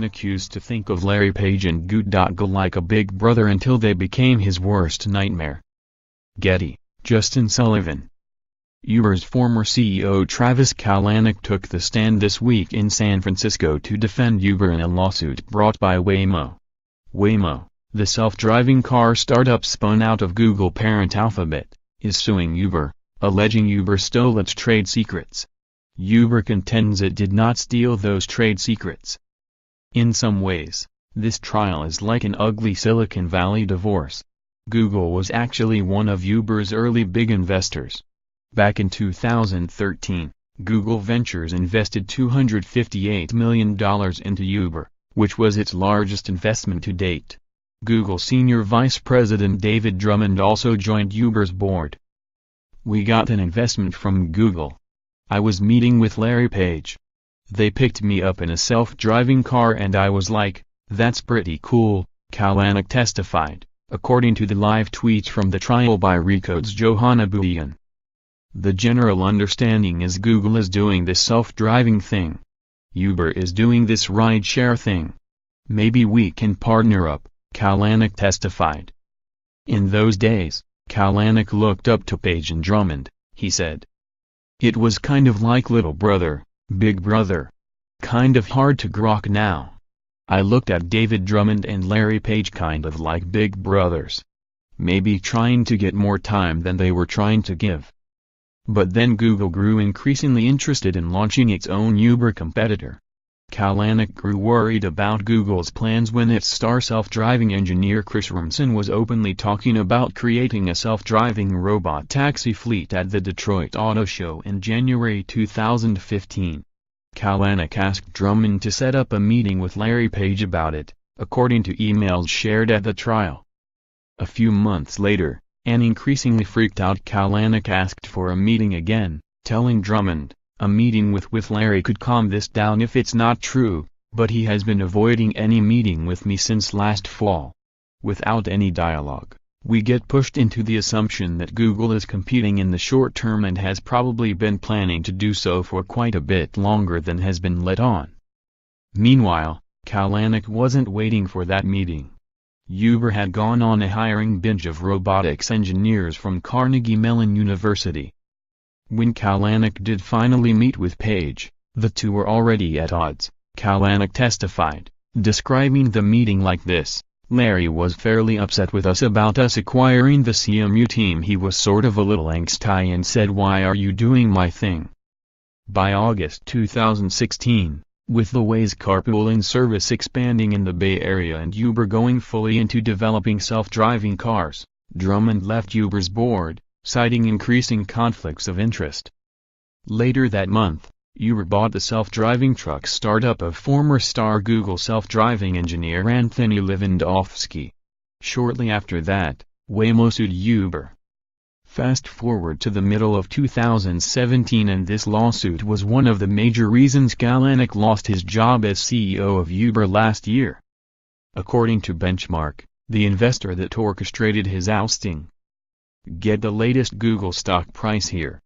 Kalanick used to think of Larry Page and Goo.gle like a big brother until they became his worst nightmare. Getty, Justin Sullivan. Uber's former CEO Travis Kalanick took the stand this week in San Francisco to defend Uber in a lawsuit brought by Waymo. Waymo, the self-driving car startup spun out of Google parent Alphabet, is suing Uber, alleging Uber stole its trade secrets. Uber contends it did not steal those trade secrets. In some ways, this trial is like an ugly Silicon Valley divorce. Google was actually one of Uber's early big investors. Back in 2013, Google Ventures invested $258 million into Uber, which was its largest investment to date. Google Senior Vice President David Drummond also joined Uber's board. "We got an investment from Google. I was meeting with Larry Page. They picked me up in a self-driving car and I was like, that's pretty cool," Kalanick testified, according to the live tweets from the trial by Recode's Johanna Bouillon. "The general understanding is Google is doing this self-driving thing. Uber is doing this ride-share thing. Maybe we can partner up," Kalanick testified. In those days, Kalanick looked up to Page and Drummond, he said. "It was kind of like little brother, big brother. Kind of hard to grok now. I looked at David Drummond and Larry Page kind of like big brothers. Maybe trying to get more time than they were trying to give." But then Google grew increasingly interested in launching its own Uber competitor. Kalanick grew worried about Google's plans when its star self-driving engineer Chris Urmson was openly talking about creating a self-driving robot taxi fleet at the Detroit Auto Show in January 2015. Kalanick asked Drummond to set up a meeting with Larry Page about it, according to emails shared at the trial. A few months later, an increasingly freaked-out Kalanick asked for a meeting again, telling Drummond, "A meeting with Larry could calm this down if it's not true, but he has been avoiding any meeting with me since last fall." Without any dialogue, we get pushed into the assumption that Google is competing in the short term and has probably been planning to do so for quite a bit longer than has been let on. Meanwhile, Kalanick wasn't waiting for that meeting. Uber had gone on a hiring binge of robotics engineers from Carnegie Mellon University. When Kalanick did finally meet with Page, the two were already at odds, Kalanick testified, describing the meeting like this: "Larry was fairly upset with us about us acquiring the CMU team. He was sort of a little angsty and said, 'Why are you doing my thing?'" By August 2016, with the Waze carpooling service expanding in the Bay Area and Uber going fully into developing self-driving cars, Drummond left Uber's board, citing increasing conflicts of interest. Later that month, Uber bought the self-driving truck startup of former star Google self-driving engineer Anthony Levandowski. Shortly after that, Waymo sued Uber. Fast forward to the middle of 2017 and this lawsuit was one of the major reasons Kalanick lost his job as CEO of Uber last year. According to Benchmark, the investor that orchestrated his ousting. Get the latest Google stock price here.